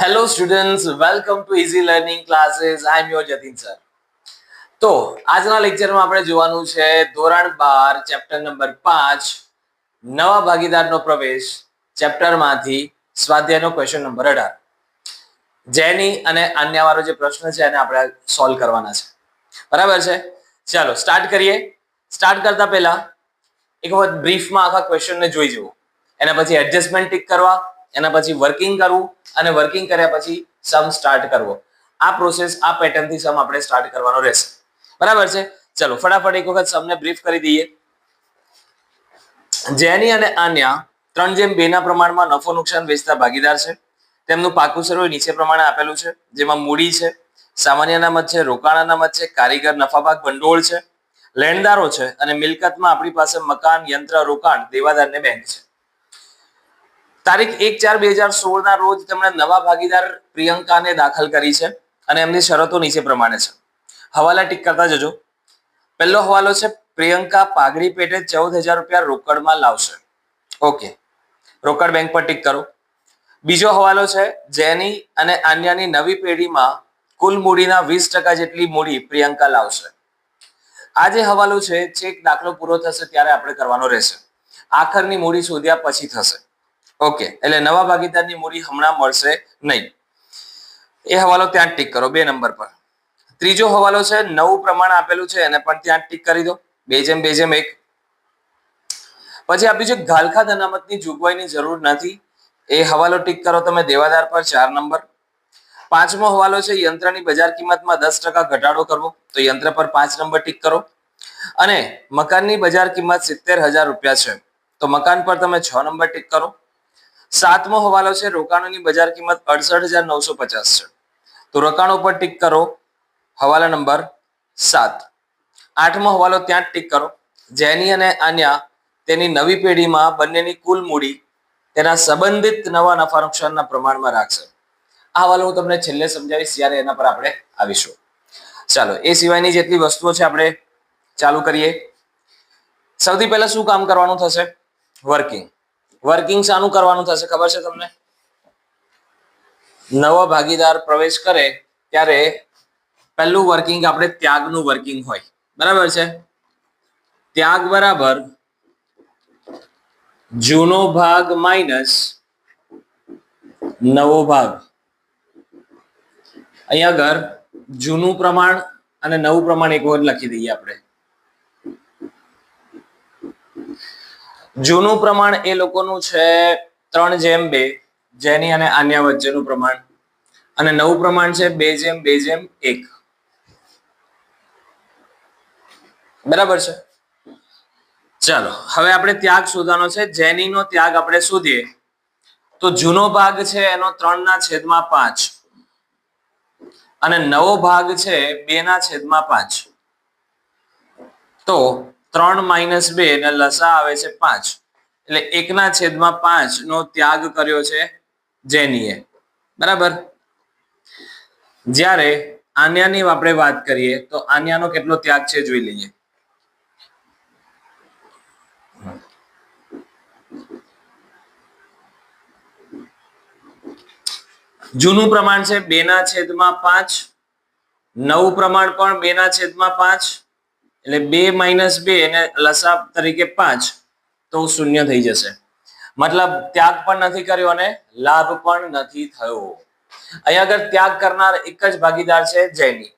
Hello students, welcome to Easy Learning Classes. I am your Jatin sir. તો આજના લેક્ચરમાં આપણે જોવાનું છે ધોરણ 12 ચેપ્ટર નંબર 5 નવા ભાગીદારનો પ્રવેશ ચેપ્ટરમાંથી સ્વાધ્યાયનો ક્વેશ્ચન નંબર 18 જેની અને આન્યાવાળો જે પ્રશ્ન છે એને આપણે સોલ્વ કરવાના છે. બરાબર છે? ચાલો સ્ટાર્ટ કરીએ. સ્ટાર્ટ કરતા પહેલા એક વખત બ્રીફમાં આખા ક્વેશ્ચનને જોઈ જવું, એના પછી એડજસ્ટમેન્ટ ટિક કરવા, એના પછી વર્કિંગ કરવું અને વર્કિંગ કર્યા પછી સમ સ્ટાર્ટ કરવો. આ પ્રોસેસ આ પેટર્નથી સમ આપણે સ્ટાર્ટ કરવાનો રહેશે. બરાબર છે? ચલો ફટાફટ એક વખત સમને બ્રીફ કરી દઈએ. જેની અને આન્યા 3:2 ના પ્રમાણમાં નફો નુકસાન વેચતા ભાગીદાર છે. તેમનું પાકું સરવૈયું નીચે પ્રમાણે આપેલું છે, જેમાં મૂડી છે, સામાન્ય અનામત છે, રોકાણ અનામત છે, કારીગર નફાભાગ ભંડોળ છે, લેણદારો છે અને મિલકતમાં આપણી પાસે મકાન, યંત્ર, રોકાણ, દેવાદાર ને બેંક છે. તારીખ 1/4/2016 ના રોજ તેમણે નવા ભાગીદાર પ્રિયંકાને દાખલ કરી છે અને એમની શરતો નીચે પ્રમાણે છે. હવાલા ટીક કરતા જજો. પહેલો હવાલો છે પ્રિયંકા પાઘડી પેટે 14,000 રૂપિયા રોકડમાં લાવશે. ઓકે, રોકડ બેંક પર ટીક કરો. બીજો હવાલો છે જેની અને આન્યાની નવી પેઢીમાં કુલ મૂડીના 20% જેટલી મૂડી પ્રિયંકા લાવશે. આ જે હવાલો છે ચેક દાખલો પૂરો થશે ત્યારે આપણે કરવાનો રહેશે. આખરની મૂડી શોધ્યા પછી થશે. ઓકે, એટલે નવા ભાગીદારની મૂડી હમણાં મળશે નહીં. એ હવાલો ત્યાં ટીક કરો 2 નંબર પર. ત્રીજો હવાલો છે નવું પ્રમાણ આપેલું છે એને પણ ત્યાં ટીક કરી દો 2:2:1. પછી આપ્યું છે ગાલખાત અનામતની જોગવાઈની જરૂર નથી, એ હવાલો ટીક કરો તમે દેવાદાર પર 4 નંબર. પાંચમો હવાલો છે યંત્રની બજાર કિંમતમાં 10% ઘટાડો કરવો, તો યંત્ર પર 5 નંબર ટીક કરો. અને મકાનની બજાર કિંમત 70,000 રૂપિયા છે, તો મકાન પર તમે 6 નંબર ટીક કરો. સાતમો હવાલો છે રોકાણોની બજાર કિંમત 68,950 છે, તો રોકાણો પર ટીક કરો હવાલા નંબર 7. આઠમો હવાલો ત્યાં ટીક કરો. જેની અને આન્યા તેની નવી પેઢીમાં બંનેની કુલ મૂડી તેના સંબંધિત નવા નફા નુકસાનના પ્રમાણમાં રાખશે. આ હવાલો હું તમને છેલ્લે સમજાવીશ જ્યારે એના પર આપણે આવીશું. ચાલો એ સિવાયની જેટલી વસ્તુઓ છે આપણે ચાલુ કરીએ. સૌથી પહેલા શું કામ કરવાનું થશે? વર્કિંગ. વર્કિંગ શાનું કરવાનું થશે ખબર છે તમને? નવો ભાગીદાર પ્રવેશ કરે ત્યારે પહેલું વર્કિંગ આપણે ત્યાગનું વર્કિંગ હોય. બરાબર છે? ત્યાગ બરાબર જૂનો ભાગ માઇનસ નવો ભાગ. અહીંયા આગળ જૂનું પ્રમાણ અને નવું પ્રમાણ એક વખત લખી દઈએ આપણે. જૂનું પ્રમાણ એ લોકોનું છે 3:2 જેની અને આન્યા વચ્ચેનું પ્રમાણ, અને નવું પ્રમાણ છે 2:2:1. બરાબર છે? ચાલો હવે આપણે ત્યાગ શોધવાનો છે. જેનીનો ત્યાગ આપણે શોધીએ તો જૂનો ભાગ છે એનો 3/5 અને નવો ભાગ છે 2/5. તો 3 - 2 ને લસા આવે છે 5, એટલે 1/5 નો ત્યાગ કર્યો છે જેનીએ. બરાબર? જ્યારે આન્યાની આપણે વાત કરીએ તો આન્યાનો કેટલો ત્યાગ છે જોઈ લઈએ. જૂનું પ્રમાણ છે 2/5, નવું પ્રમાણ પણ 2/5, એટલે 2 - 2 અને લસા તરીકે 5, તો શૂન્ય થઈ જશે. મતલબ ત્યાગ પણ નથી કર્યો અને લાભ પણ નથી થયો. અહીંયા આગળ ત્યાગ કરનાર એક જ ભાગીદાર છે જેની.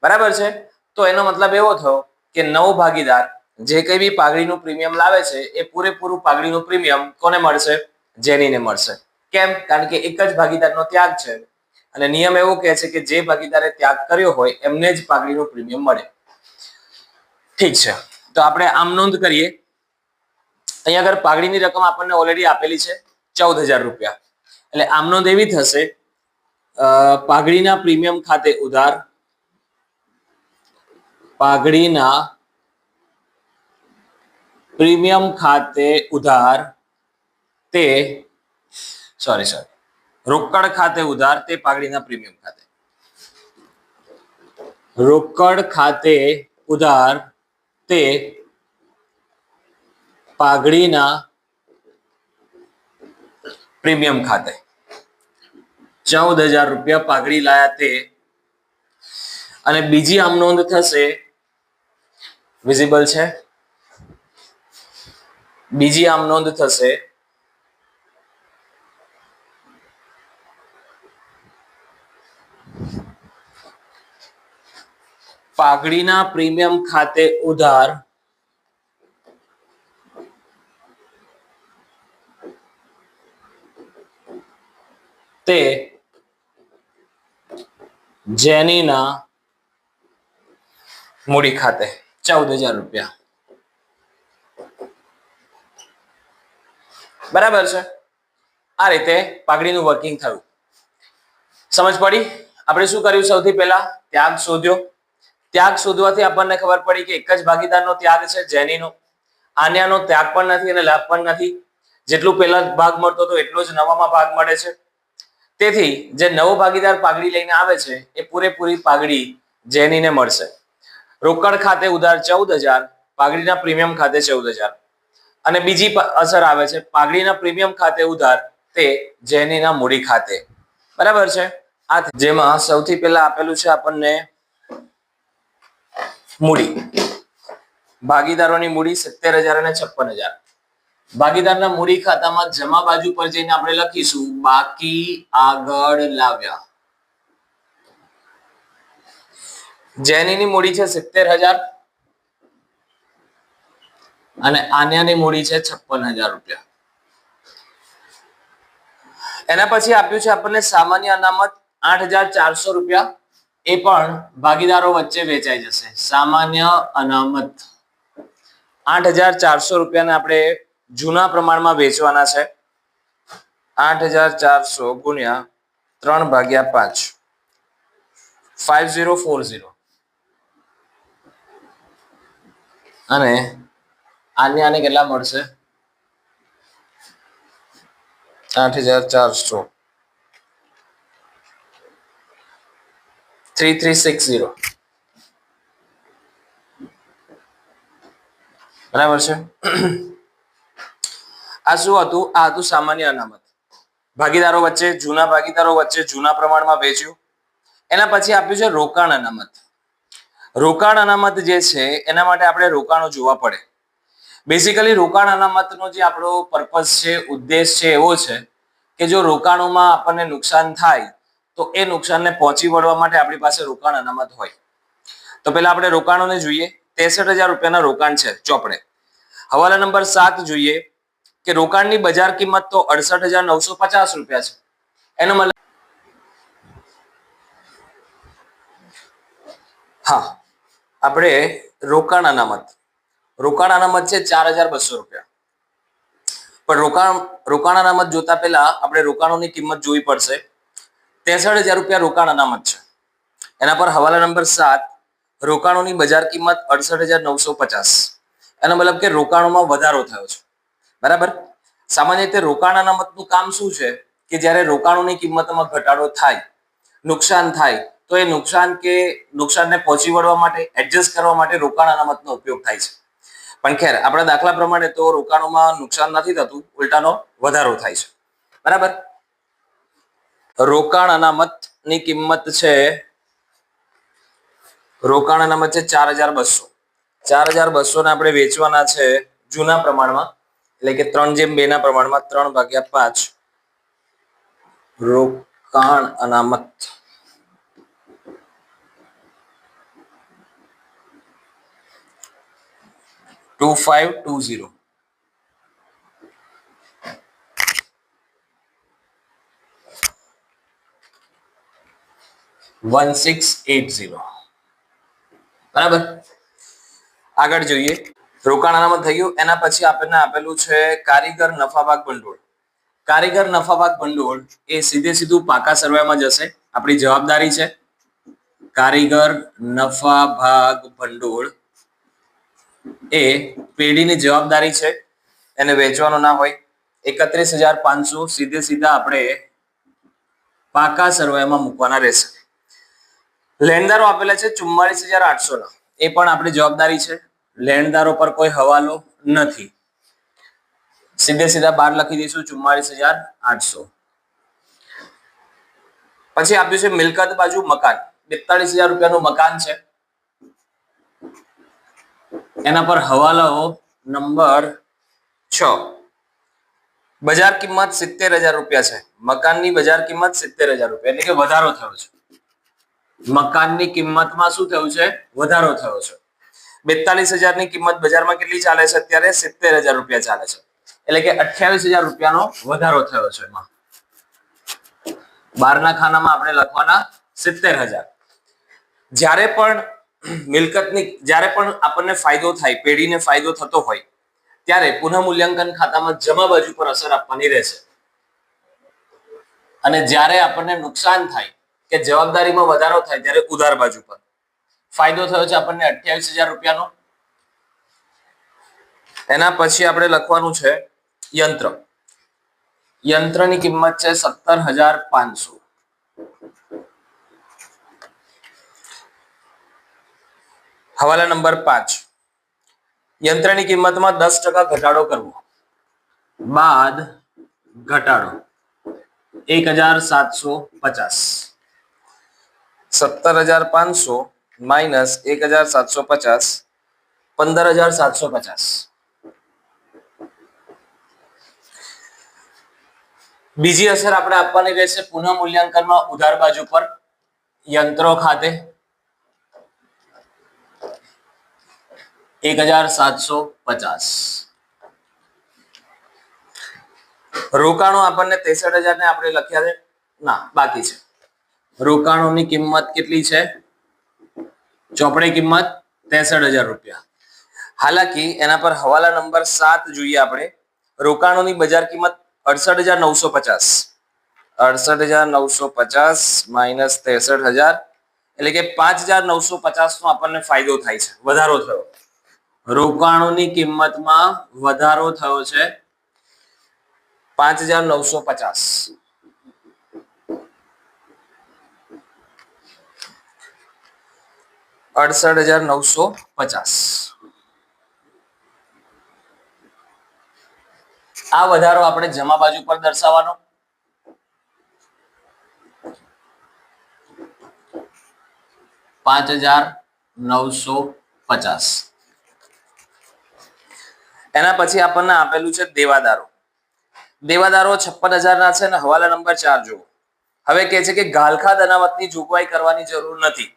બરાબર છે? તો એનો મતલબ એવો થયો કે નવો ભાગીદાર જે કઈ બી પાઘડીનું પ્રીમિયમ લાવે છે એ પૂરેપૂરું પાઘડીનું પ્રીમિયમ કોને મળશે? જેનીને મળશે. કેમ? કારણ કે એક જ ભાગીદારનો ત્યાગ છે અને નિયમ એવો કહે છે કે જે ભાગીદારે ત્યાગ કર્યો હોય એમને જ પાઘડીનું પ્રીમિયમ મળે. ઠીક છે, તો આપણે આમ નોંધ કરીએ. અહીંયા આગળ પાઘડીની રકમ આપણને ઓલરેડી આપેલી છે 14,000 રૂપિયા, એટલે આમ નોંધ એવી થશે પાઘડીના પ્રીમિયમ ખાતે ઉધાર, પાઘડીના પ્રીમિયમ ખાતે ઉધાર તે રોકડ ખાતે ઉધાર તે પાઘડીના પ્રીમિયમ ખાતે. રોકડ ખાતે ઉધાર તે પાઘડીના પ્રીમિયમ ખાતે. ₹14,000 પાઘડી લાયા તે, અને બીજી આમ નોંધ થશે, વિઝિબલ છે, બીજી આમ નોંધ થશે પાઘડીના પ્રીમિયમ ખાતે ઉધાર તે જેનીના મૂડી ખાતે ₹14,000. બરાબર છે. આ રીતે પાઘડીનું વર્કિંગ થયું. સમજ પડી? આપણે શું કર્યું? સૌથી પહેલા ત્યાગ શોધ્યો. ત્યાગ શોધવાથી આપણને ખબર પડી કે એક જ ભાગીદારનો ત્યાગ છે, જેનીનો. આન્યાનો ત્યાગ પણ નથી અને લાભ પણ નથી. જેટલું પહેલા ભાગ મળતો હતો એટલો જ નવામાં ભાગ મળે છે. તેથી જે નવો ભાગીદાર પાઘડી લઈને આવે છે એ પૂરેપૂરી પાઘડી જેનીને મળશે. રોકડ ખાતે ઉધાર 14,000, પાઘડીના પ્રીમિયમ ખાતે 14,000. અને બીજી અસર આવે છે, પાઘડીના પ્રીમિયમ ખાતે ઉધાર તે જેનીના મૂડી ખાતે. બરાબર છે. આ જેમાં સૌથી પહેલા આપેલું છે આપણને મૂડી. ભાગીદારોની મૂડી 70,000 અને 56,000. ભાગીદારના મૂડી ખાતામાં જમા બાજુ પર જઈને આપણે લખીશું બાકી આગળ લાવ્યા. જેનીની મૂડી છે 70,000 અને આન્યાની મૂડી છે ₹56,000. એના પછી આપ્યું છે આપણને સામાન્ય અનામત ₹8,400. એ પણ ભાગીદારો વચ્ચે વેચાઈ જશે. સામાન્ય અનામત ₹8,400 ને આપણે જૂના પ્રમાણમાં વેચવાના છે. 8,400 ગુણ્યા 3/5 5040. અને આને કેટલા મળશે? 8,400 3360. બરાબર છે. આ શું હતું? આ હતું સામાન્ય અનામત. ભાગીદારો વચ્ચે, જૂના ભાગીદારો વચ્ચે જૂના પ્રમાણમાં વેચ્યું. એના પછી આપ્યું છે રોકાણ અનામત. રોકાણ અનામત જે છે એના માટે આપણે રોકાણો જોવા પડે. બેઝિકલી રોકાણ અનામતનો જે આપણો પર્પઝ છે, ઉદ્દેશ છે એવો છે કે જો રોકાણોમાં આપણને નુકસાન થાય તો એ નુકસાનને પહોંચી વળવા માટે આપણી પાસે રોકાણ અનામત હોય. તો પહેલા આપણે રોકાણોને જોઈએ. ₹63,000 રોકાણ છે ચોપડે. હવાલા નંબર 7 જોઈએ કે રોકાણની બજાર કિંમત તો ₹68,950 છે. એનો મતલબ હા, આપણે રોકાણ અનામત છે ₹4,200. પણ રોકાણ અનામત જોતા પહેલા આપણે રોકાણોની કિંમત જોવી પડશે. ₹63,000 રોકાણ અનામત છે. એના પર હવાલા નંબર 7 રોકાણોની બજાર કિંમત 68,950. એનો મતલબ કે રોકાણોમાં વધારો થયો છે. બરાબર. સામાન્ય રીતે રોકાણ અનામતનું કામ શું છે કે જ્યારે રોકાણોની કિંમતમાં ઘટાડો થાય, નુકસાન થાય તો એ નુકસાનને પહોંચી વળવા માટે, એડજસ્ટ કરવા માટે રોકાણ અનામતનો ઉપયોગ થાય છે. પણ ખેર, આપણા દાખલા પ્રમાણે તો રોકાણોમાં નુકસાન નથી થતું, ઉલટાનો વધારો થાય છે. બરાબર. રોકાણ અનામતની કિંમત છે ₹4,200. 4,200 ને આપણે વેચવાના છે જૂના પ્રમાણમાં, એટલે કે 3:2 ના પ્રમાણમાં 3/5 રોકાણ અનામત. ₹2520. ₹1680. બરાબર. આગળ જોઈએ. રોકાણ અનામત થઈ ગયું. એના પછી આપણને આપેલું છે કારીગર નફાભાગ ભંડોળ. કારીગર નફાભાગ ભંડોળ એ સીધું પાકા સરવાળામાં જશે. આપણી જવાબદારી છે. કારીગર નફાભાગ ભંડોળ એ પેઢીની જવાબદારી છે, એને વેચવાનો ના હોય. 31,500 સીધા આપણે પાકા સરવાળામાં મૂકવાના રહેશે. લેણદારો આપેલા છે 44,800 ના. એ પણ આપણી જવાબદારી છે. લેણદારો પર કોઈ હવાલો નથી. સીધા બહાર લખી દઈશું 44,800. પછી આપ્યું છે મિલકત બાજુ મકાન, 42,000 રૂપિયાનું મકાન છે. એના પર હવાલાઓ નંબર 6. બજાર કિંમત 70,000 રૂપિયા છે. મકાનની બજાર કિંમત 70,000 રૂપિયા, એટલે કે વધારો થયો છે. મકાનની કિંમતમાં શું થયું છે? વધારો થયો છે. 42,000 ની કિંમત બજારમાં કેટલી ચાલે છે અત્યારે? 70,000 રૂપિયા ચાલે છે. એટલે કે 28,000 રૂપિયાનો વધારો થયો છે. એમાં બહારના ખાનામાં આપણે લખવાના 70,000. જ્યારે પણ જ્યારે પણ આપણને ફાયદો થાય, પેઢીને ફાયદો થતો હોય, ત્યારે પુનઃ મૂલ્યાંકન ખાતામાં જમા બાજુ પર અસર આપવાની રહેશે. અને જ્યારે આપણને નુકસાન થાય કે જવાબદારીમાં વધારો થાય, ત્યારે ઉધાર બાજુ પર. ફાયદો થયો છે આપણને 28,000 રૂપિયાનો. એના પછી આપણે લખવાનું છે યંત્ર. યંત્રની કિંમત છે 17,500. હવાલા નંબર 5. યંત્રની કિંમતમાં 10% ઘટાડો કરવો, બાદ ઘટાડો 1,750. 17,500 માઇનસ 1,750, 15,750. બીજી અસર આપણે આપવાની રહેશે પુનઃ મૂલ્યાંકનમાં ઉધાર બાજુ પર. યંત્રો ખાતે 1,750. રોકાણો આપણને 63,000 ને આપણે લખ્યા છે ના, બાકી છે. રોકાણોની કિંમત કેટલી છે? ચોપડે કિંમત 63,000 રૂપિયા. હાલાકી એના પર હવાલા નંબર 7 જોઈએ આપણે. રોકાણોની બજાર કિંમત 68,950. 68,950 માઇનસ 63,000, એટલે કે 5,950 નો આપણને ફાયદો થાય છે, વધારો થયો. રોકાણોની કિંમતમાં વધારો થયો છે 5,950. $68,950. આ વધારો આપણે જમા બાજુ પર દર્શાવવાનો. $5,950. એના પછી આપણને આપેલું છે દેવાદારો. દેવાદારો 56,000 ના છે અને હવાલા નંબર 4 જુઓ. હવે કહે છે કે ગાલખાદ અનામતની જોગવાઈ કરવાની જરૂર નથી.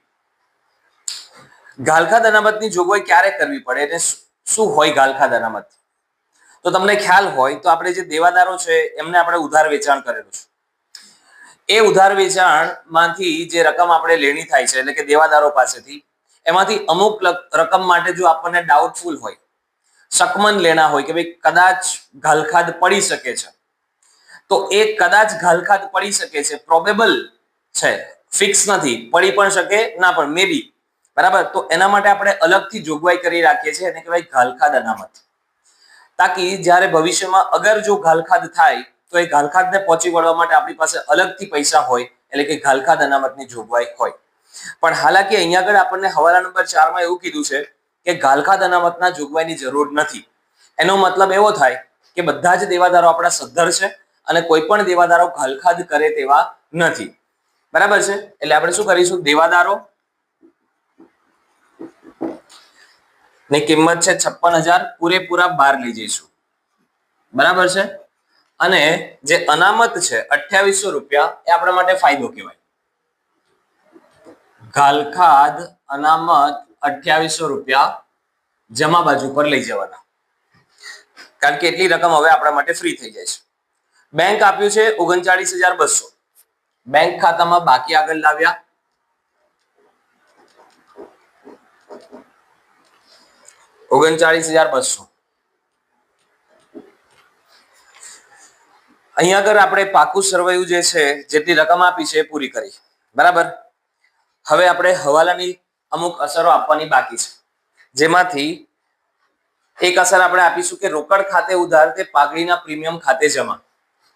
ગાલખાદ અનામતની જોગવાઈ ક્યારે કરવી પડે અને શું હોય ગાલખાદ અનામત? તો તમને ખ્યાલ હોય તો આપણે જે દેવાદારો છે એમને આપણે ઉધાર વેચાણ કરેલું છે. એ ઉધાર વેચાણ માંથી જે રકમ આપણે લેણી થાય છે, એટલે કે દેવાદારો પાસેથી, એમાંથી અમુક રકમ માટે જો આપણને ડાઉટફુલ હોય, શકમન લેના હોય કે ભાઈ કદાચ ગાલખાદ પડી શકે છે, તો એ કદાચ ગાલખાદ પડી શકે છે, પ્રોબેબલ છે, ફિક્સ નથી, પડી પણ શકે ના પણ મે બી, બરાબર. તો એના માટે આપણે અલગથી જોગવાઈ કરી રાખીએ છીએ, એને કહેવાય ગાલખાદ અનામત. તાકી જ્યારે ભવિષ્યમાં અગર જો ગાલખાદ થાય તો એ ગાલખાદને પહોંચી વળવા માટે આપણી પાસે અલગથી પૈસા હોય, એટલે કે ગાલખાદ અનામતની જોગવાઈ હોય. પણ હાલાકી અહીંયા આગળ આપણને હવાલા નંબર 4 માં એવું કીધું છે કે ગાલખાદ અનામતના જોગવાઈની જરૂર નથી. એનો મતલબ એવો થાય કે બધા જ દેવાદારો આપણા સદ્ધર છે અને કોઈ પણ દેવાદારો ગાલખાદ કરે તેવા નથી, બરાબર છે. એટલે આપણે શું કરીશું? દેવાદારો ની કિંમત છે 56,000, પૂરેપૂરા 12 લઈ જઈશું, બરાબર છે. અને જે અનામત છે 2800 રૂપિયા, એ આપણા માટે ફાયદો કહેવાય. ગાલખાદ અનામત 2800 રૂપિયા જમા બાજુ પર લઈ જવાના, કારણ કે એટલી રકમ હવે આપણા માટે ફ્રી થઈ જાય છે. બેંક આપ્યું છે 39,200. બેંક ખાતામાં બાકી આગળ લાવ્યા 39,200. અહીંયા આગળ આપણે પાકું સરવૈયું જે છે, જેટલી રકમ આપી છે એ પૂરી કરી, બરાબર. હવે આપણે હવાલાની અમુક અસરો આપવાની બાકી છે, જેમાંથી એક અસર આપણે આપીશું કે રોકડ ખાતે ઉધાર તે પાઘડીના પ્રીમિયમ ખાતે જમા.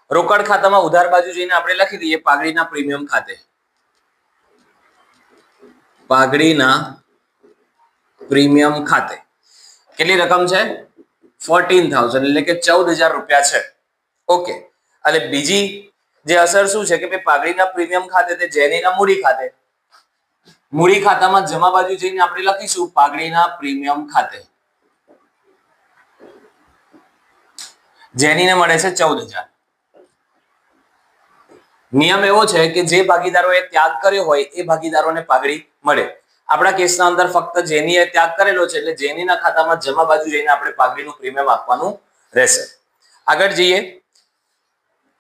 રોકડ ખાતામાં ઉધાર બાજુ જઈને આપણે લખી દઈએ પાઘડીના પ્રીમિયમ ખાતે. પાઘડીના પ્રીમિયમ ખાતે કેટલી રકમ છે? 14,000, એટલે કે 14,000 રૂપિયા છે. ઓકે. અને બીજી જે અસર શું છે કે ભાઈ પાઘડીના પ્રીમિયમ ખાતે તે જેનીના મૂડી ખાતે, મૂડી ખાતામાં જમા બાજુ જઈને આપણે લખીશું પાઘડીના પ્રીમિયમ ખાતે. જેનીને મળે છે 14,000. નિયમ એવો છે કે જે ભાગીદારોએ ત્યાગ કર્યો હોય એ ભાગીદારોને પાઘડી મળે. આપણા કેસના અંદર ફક્ત જેનીએ ત્યાગ કરેલો છે એટલે જેનીના ખાતામાં જમા બાજુ જઈને આપણે પાઘડીનું પ્રીમિયમ આપવાનું રહેશે. આગળ જઈએ.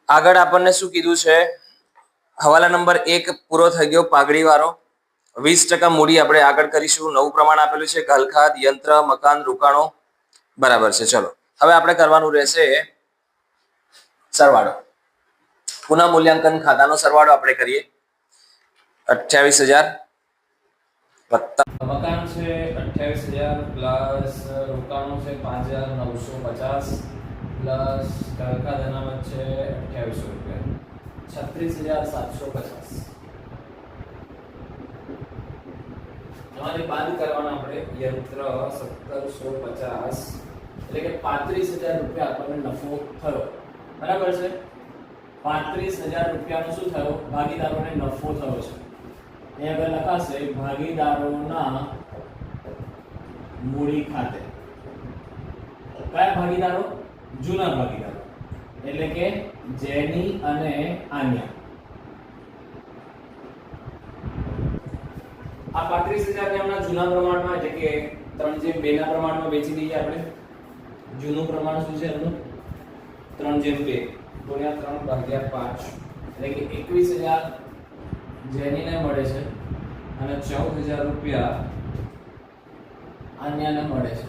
આગળ આપણને શું કીધું છે? હવાલા નંબર 1 પૂરો થઈ ગયો પાઘડી વાળો. 20% મૂડી આપણે આગળ કરીશું. નવું પ્રમાણ આપેલું છે ઘાલખાદ, યંત્ર, મકાન, રોકાણો. બરાબર છે. ચલો હવે આપણે કરવાનું રહેશે સરવાળો. પુનઃ મૂલ્યાંકન ખાતાનો સરવાળો આપણે કરીએ. 28,000 વત્તા મકાન છે 28,000 પ્લસ રોકાણો છે 5,950 પ્લસ ઘાલખાદ અનામત છે 2800 રૂપિયા 36,750. તમારે બાદ કરવાના આપણે યંત્ર 1,750 એટલે કે 35,000 રૂપિયા આપણને નફો થયો. બરાબર છે. 35,000 રૂપિયાનો શું થયો? ભાગીદારોને નફો થયો છે. અહીં આગળ લખાશે ભાગીદારોના મૂડી ખાતે. કયા ભાગીદારો? જૂના ભાગીદારો એટલે કે જેની અને આન્યા. આ 35,000 ને હમણાં જૂના પ્રમાણમાં એટલે કે 3/2 ના પ્રમાણમાં વેચી દઈએ આપણે. જૂનું પ્રમાણ શું છે એનું? 3/2 ગુણ્યા 3/5 એટલે કે 21,000 જેનીને મળે છે અને 14,000 રૂપિયા આન્યાને મળે છે.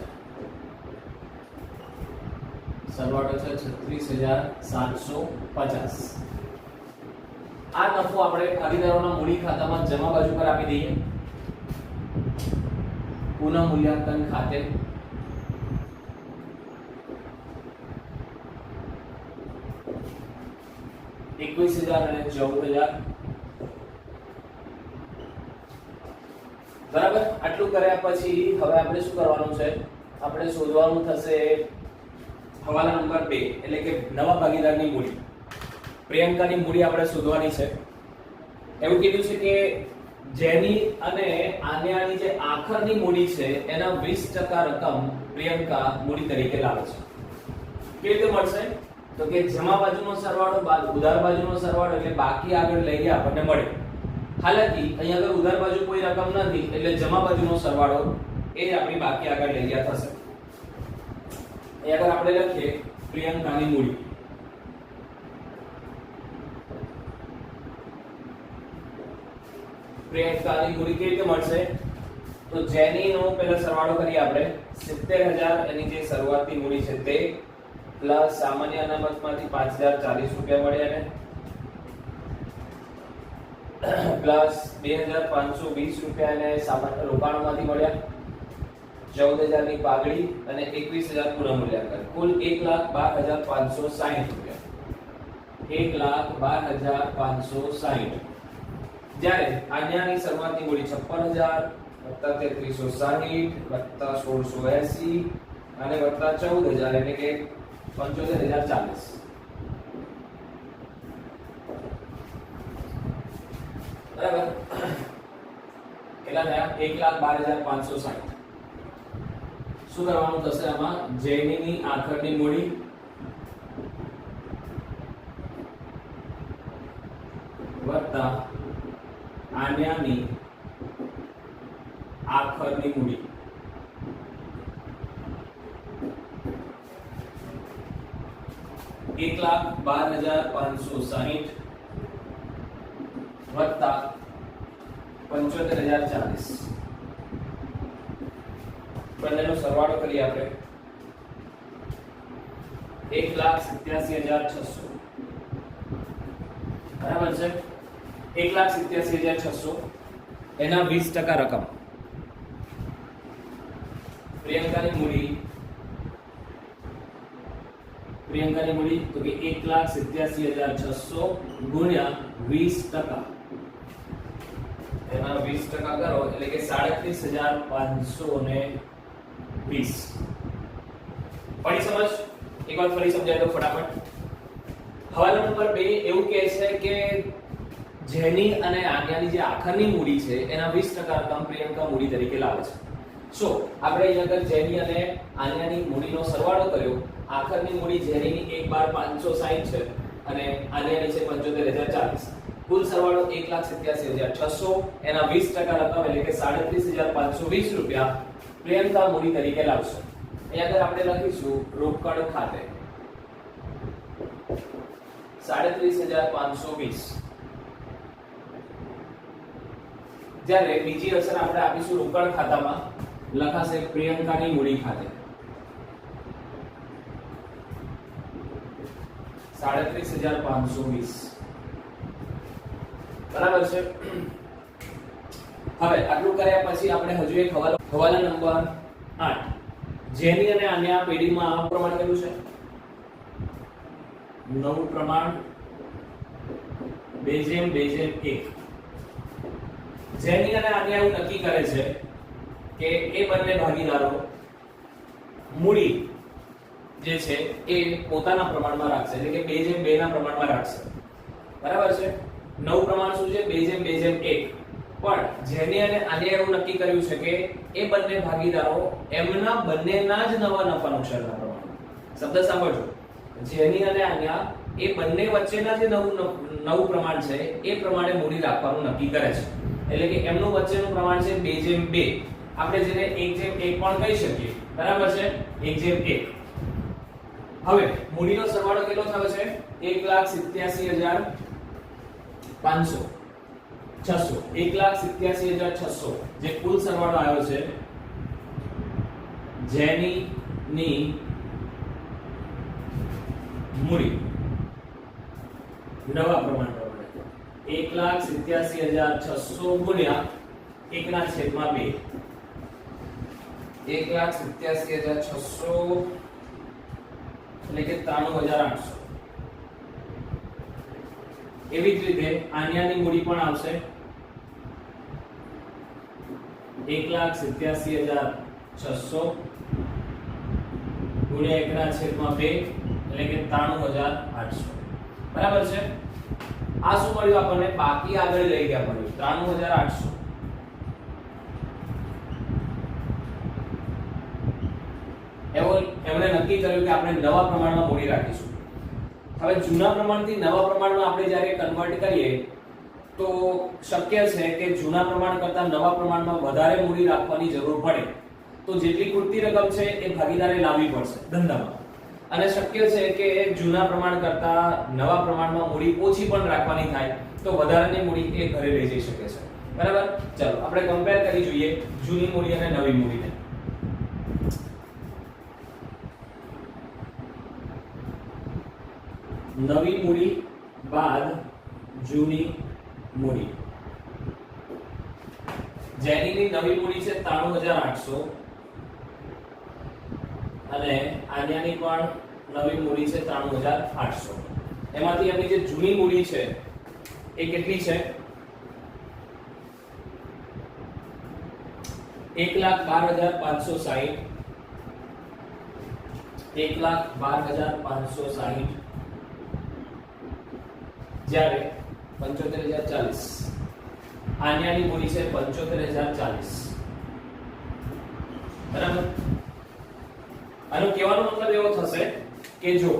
સરવાળો છે 36,750. આ નફો આપણે ભાગીદારોના મૂડી ખાતામાં જમા બાજુ પર આપી દઈએ. પુનઃ મૂલ્યાંકન ખાતે 21,000 અને 14,000. બરાબર. આટલું કર્યા પછી હવે આપણે શું કરવાનું છે? આપણે શોધવાનું થશે હવાલા નંબર 2 એટલે કે નવા ભાગીદારની મૂડી. પ્રિયંકાની મૂડી આપણે શોધવાની છે. એવું કીધું છે કે જેની અને આન્યાની જે આખરની મૂડી છે એના 20% રકમ પ્રિયંકા મૂડી તરીકે લાવે છે. કેવી રીતે મળશે? તો કે જમા બાજુનો સરવાળો બાદ ઉધાર બાજુનો સરવાળો એટલે બાકી આગળ લઈ ગયા આપણને મળે. હાલાકી અહીંયા આગળ ઉધાર બાજુ કોઈ રકમ નથી એટલે જમા બાજુનો સરવાળો એ જ આપણી બાકી આગળ લઈ ગયા થશે. અહીંયા આગળ આપણે લખીએ પ્રિયંકાની મૂડી. પ્રિયંકાની મૂડી કેવી રીતે મળશે? તો જેનીનો પહેલા સરવાળો કરીએ આપણે. 70,000 એની જે શરૂઆતની મૂડી છે તે પ્લસ સામાન્ય અનામતમાંથી 5,040 રૂપિયા મળ્યા ને પ્લસ 2,520 રૂપિયા એને સામાન્ય રોકાણોમાંથી મળ્યા. 14,000 ની પાઘડી અને 21,000 પુનઃ મૂલ્યાંકન. કુલ 1,12,560 રૂપિયા. 1,12,560. જ્યારે આન્યાની શરૂઆતની મૂડી 56,000 વત્તા 3,360 વત્તા 1,680 અને વત્તા 14,000 એટલે કે 75,040. બરાબર. કેટલા થયા? 1,12,560. શું કરવાનું થશે આમાં? જેનીની આખરની મૂડી વત્તા આન્યાની આખરની મૂડી. $1,12,560 વત્તા 75,040. બંનેનો સરવાળો કરીએ આપણે. 1,87,600. બરાબર છે. 1,87,600 એના 20% રકમ પ્રિયંકાની મૂડી તો કે 1,87,600 ગુણ્યા 20%. એના 20% કરો એટલે કે 37,520. ફરી સમજ. એક વાર ફરી સમજાય તો ફટાફટ. હવાલા નંબર 2 એવું કહે છે કે જેની અને આન્યાની જે આખરની મૂડી છે એના 20% રકમ પ્રિયંકા મૂડી તરીકે લાવે છે. સો આપણે અહીં આગળ જેની અને આન્યાની મૂડીનો સરવાળો કર્યો. આખરની મૂડી જેનીની 1,12,560 છે અને આન્યાની છે 75,040. કુલ સરવાળો 1,87,600 એના 20% રકમ એટલે કે 37,520 રૂપિયા પ્રિયંકા મૂડી તરીકે લાવશે. અહીં આગળ આપણે લખીશું રોકડ ખાતે 37,520. જ્યારે બીજી અસર આપણે આપીશું રોકડ ખાતામાં લખાશે પ્રિયંકાની મૂડી ખાતે 37,520. બરાબર છે. હવે આટલું કર્યા પછી આપણે હજુ એક હવાલા નંબર 8 જેની અને આન્યા પેઢીમાં આ પ્રમાણ કર્યું છે નવું પ્રમાણ 2:1. જેની અને આન્યા એવું નક્કી કરે છે કે એ બંને ભાગીદારો મૂડી જે છે એ પોતાના પ્રમાણમાં રાખશે એટલે કે 2:2 ના પ્રમાણમાં રાખશે. બરાબર છે. નવું પ્રમાણ શું છે 2:1. પણ જેની અને આન્યા એવું નક્કી કર્યું છે કે એ બંને ભાગીદારો એમના બંનેના જ નવા નફા નુકસાનના પ્રમાણમાં. શબ્દ સાંભળજો. જેની અને આન્યા એ બંને વચ્ચેના જે નવું પ્રમાણ છે એ પ્રમાણે મૂડી રાખવાનું નક્કી કરે છે. એટલે કે એમનું વચ્ચેનું પ્રમાણ છે 2:2. આપણે જેને 1:1 પણ કહી શકીએ. બરાબર છે. 1:1. હવે મૂડીનો સરવાળો કેટલો થયો છે 1,87,500 1,87,600 જે કુલ સરવાળો આવ્યો છે જેની મૂડી નવા પ્રમાણ પ્રમાણે 1,87,600 ગુણ્યા 1/2 1,87,600 એટલે કે 93,800. એવી જ રીતે આન્યાની મૂડી પણ આવશે 1,87,600 ગુણ્યા 1/2 એટલે કે 93,800. બરાબર છે. આ શું મળ્યું આપણને બાકી આગળ લઈ ગયા મળ્યું 93,800. એમણે નક્કી કર્યું કે આપણે નવા પ્રમાણમાં મૂડી રાખીશું. હવે જૂના પ્રમાણથી નવા પ્રમાણમાં આપણે જ્યારે કન્વર્ટ કરીએ તો શક્ય છે કે જૂના પ્રમાણ કરતા નવા પ્રમાણમાં વધારે મૂડી રાખવાની જરૂર પડે. તો જેટલી ખૂટતી રકમ છે એ ભાગીદારે લાવવી પડશે ધંધામાં. અને શક્ય છે કે જૂના પ્રમાણ કરતા નવા પ્રમાણમાં મૂડી ઓછી પણ રાખવાની થાય તો વધારાની મૂડી એ ઘરે લઈ જઈ શકે છે. બરાબર. ચાલો આપણે કમ્પેર કરી જોઈએ જૂની મૂડી અને નવી મૂડીને. નવી મૂડી બાદ જૂની મૂડી. જેનીની નવી મૂડી છે 93,800 અને આન્યાની પણ નવી મૂડી છે 93,800. એમાંથી એમની જે જૂની મૂડી છે એ કેટલી છે 1,12,560 1,12,560 જ્યારે 75,040 આન્યાની મૂડી છે 75,040. બરાબર. આનો કહેવાનો મતલબ એવો થશે કે જો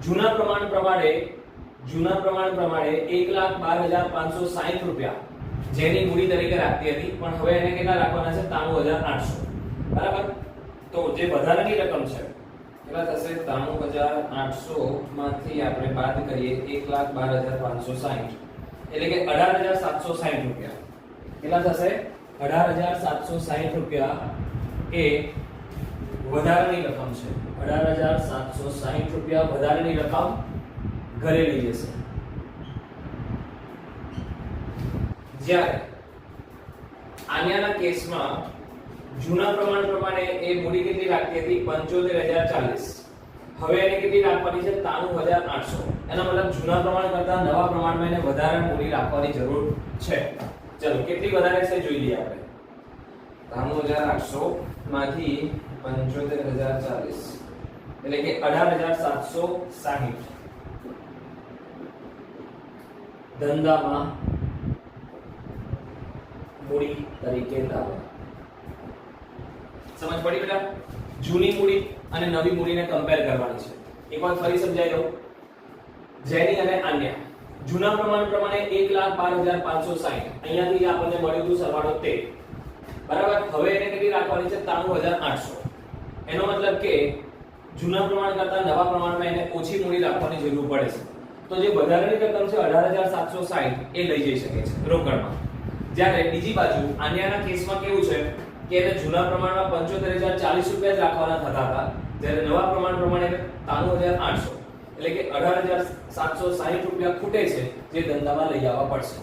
જૂના પ્રમાણ પ્રમાણે 1,12,560 રૂપિયા જેની મૂડી તરીકે રાખતી હતી પણ હવે એને કેટલા રાખવાના છે 93,800. બરાબર. તો જે વધારાની રકમ છે કેટલા થશે 93,800 માંથી આપણે બાદ કરીએ 1,12,560 એટલે કે 18,760 રૂપિયા. કેટલા થશે 18,760 રૂપિયા એ વધારાની રકમ છે. 18,760 રૂપિયા વધારાની રકમ ઘરે લઈ જશે. જ્યારે આન્યાના કેસમાં જૂના પ્રમાણ પ્રમાણે એ મૂડી કેટલી રાખતી હતી 75,040. હવે એને કેટલી રાખવાની છે 93,800. એનો મતલબ જૂના પ્રમાણ કરતા નવા પ્રમાણમાં એને વધારે મૂડી રાખવાની જરૂર છે. ચલો કેટલી વધારે છે જોઈ લઈએ આપણે. 93,800 માંથી 75,040 એટલે કે 18,760 ધંધામાં મૂડી તરીકે લાવવા. સમજ પડી બેટા? જૂની મૂડી અને નવી મૂડીને કમ્પેર કરવાની છે. એક વાર ફરી સમજાઈ દઉં. જેની અને આન્યા જૂના પ્રમાણ પ્રમાણે 1,12,560 અહીંયાથી આપણને મળ્યું હતું સરવાળો 13 બરાબર. હવે એને કેટલી રાખવાની છે? 93,800. એનો મતલબ કે જૂના પ્રમાણ કરતા નવા પ્રમાણમાં એને ઓછી મૂડી રાખવાની જરૂર પડે છે. તો જે વધારાની રકમ છે 18,760 એ લઈ જઈ શકે છે રોકડમાં. જ્યારે બીજી બાજુ આન્યાના કેસમાં કેવું છે કે એને જૂના પ્રમાણમાં 75,040 રૂપિયા જ રાખવાના થતા હતા, જ્યારે નવા પ્રમાણ પ્રમાણે 93,800 એટલે કે 18,760 રૂપિયા ખૂટે છે, જે ધંધામાં લઈ આવવા પડશે.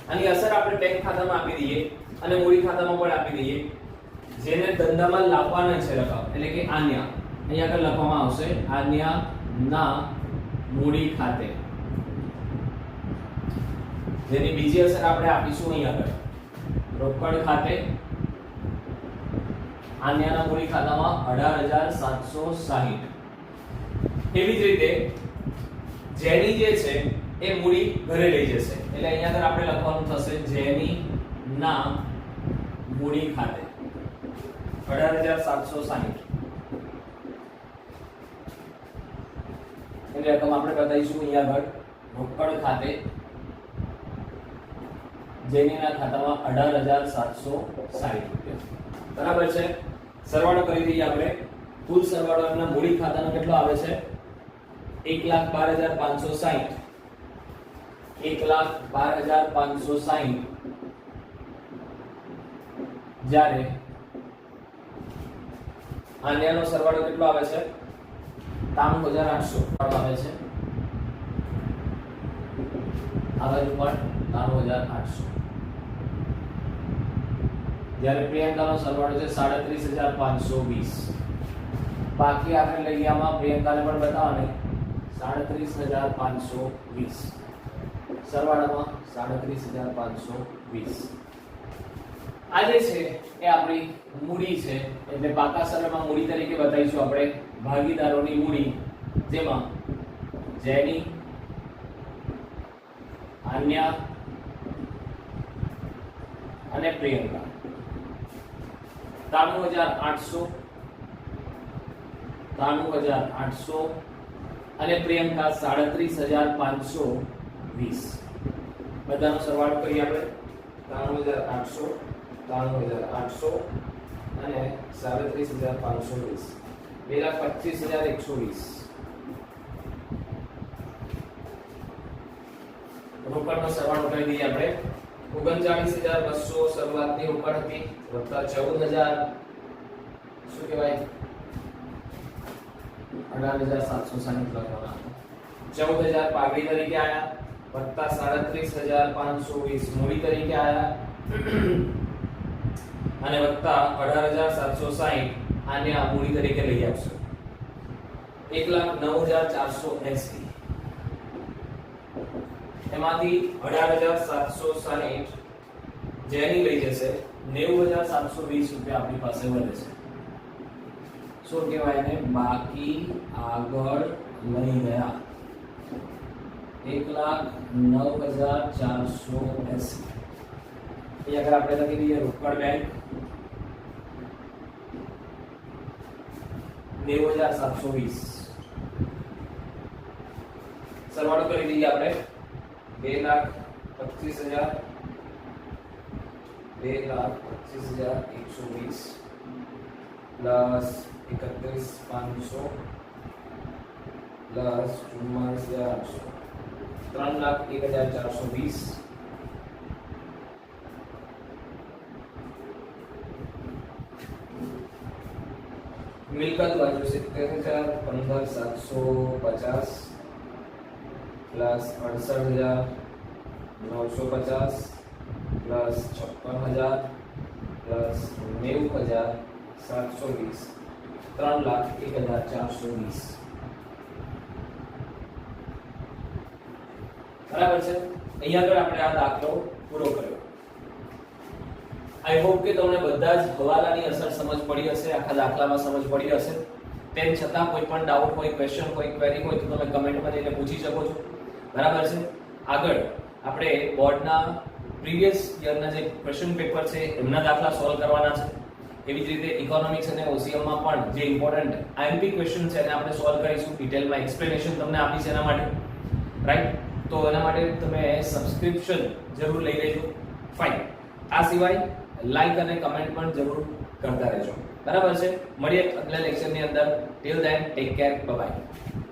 આની અસર આપણે બેંક ખાતામાં આપી દઈએ અને મૂડી ખાતામાં પણ આપી દઈએ. જેને ધંધામાં લાવવાના છે રકમ એટલે કે આન્યા, અહીંયા આગળ લખવામાં આવશે આન્યા ના મૂડી ખાતે. જેની બીજી અસર આપણે આપીશું અહીંયા આગળ રોકડ ખાતે. આન્યાના મૂડી ખાતામાં 18,760. એવી જ રીતે જેની જે છે એ મૂડી ઘરે લઈ જશે એટલે અહીંયા આગળ આપણે લખવાનું થશે જેની ના મૂડી ખાતે 18,760. એટલે રકમ આપણે બતાવીશું અહીંયા આગળ રોકડ ખાતે જેનીના ખાતામાં 18,760 રૂપિયા. બરાબર છે. સરવાળો કરી દઈએ આપણે. કુલ સરવાળો એમના મૂડી ખાતાનો કેટલો આવે છે? 1,12,560. 1,12,560 જ્યારે આન્યાનો સરવાળો કેટલો આવે છે? 93,800 આવે છે. આ બાજુ પણ 93,800. જ્યારે પ્રિયંકાનો સરવાળો છે 37,520. બાકી આપણે લઈ આમાં પ્રિયંકાને પણ બતાવવાને 37,520 સરવાળામાં 37,520. આ જે છે એ આપણી મૂડી છે, એટલે પાકા સરળમાં મૂડી તરીકે બતાવીશું આપણે ભાગીદારોની મૂડી, જેમાં જેની, આન્યા અને પ્રિયંકા 93,800 93,800 અને પ્રિયંકા 37,520. બધાનો સરવાળો કરીએ આપણે. 93,800 93,800 અને 37,520 2,25,120. રોકડનો સરવાળો કરી દઈએ આપણે. 39,200 શરૂઆતની રોકડ હતી વત્તા 14,000 શું કહેવાય 18,760 લખવાના. 14,000 પાઘડી તરીકે આયા વત્તા 37,520 મૂડી તરીકે આયા અને વત્તા 18,760 આને આ મૂડી તરીકે લઈ આવશો. 1,09,480 એમાંથી 18,760 જેની લઈ જશે. 90,720 રૂપિયા આપણી પાસે વધે છે. શું કહેવાય ને? બાકી આગળ લઈ ગયા. 1,09,480. અહીં આગળ આપણે લખી દઈએ રોકડ બેંક 90,720. સરવાળો કરી દઈએ આપણે. 2,25,000 2,25,120 પ્લસ 31,500 પ્લસ 44,800 3,01,420. મિલકત બાજુ 70,000 15,750 પ્લસ 68,950 પ્લસ 56,000 પ્લસ 90,720 3,01,420. બરાબર છે. અહીંયા આગળ આપણે આ દાખલો પૂરો કર્યો. આઈ હોપ કે તમને બધા જ હવાલાની અસર સમજ પડી હશે, આખા દાખલામાં સમજ પડી હશે. તેમ છતાં કોઈ પણ ડાઉટ હોય, ક્વેશ્ચન હોય, ક્વેરી હોય તો તમે કમેન્ટમાં જઈને પૂછી શકો છો. બરાબર છે. આગળ આપણે બોર્ડના પ્રીવિયસ યરના જે ક્વેશ્ચન પેપર છે એમના દાખલા સોલ્વ કરવાના છે. એવી જ રીતે ઇકોનોમિક્સ અને ઓસીએમમાં પણ જે ઇમ્પોર્ટન્ટ આઈએમપી ક્વેશ્ચન છે એને આપણે સોલ્વ કરીશું. ડિટેલમાં એક્સપ્લેનેશન તમને આપીશ એના માટે, રાઈટ? તો એના માટે તમે સબસ્ક્રિપ્શન જરૂર લઈ લેજો. ફાઇન. આ સિવાય લાઈક અને કમેન્ટ પણ જરૂર કરતા રહેજો. બરાબર છે. મળીએ આગલા લેક્ચરની અંદર. Till then take care. Bye bye.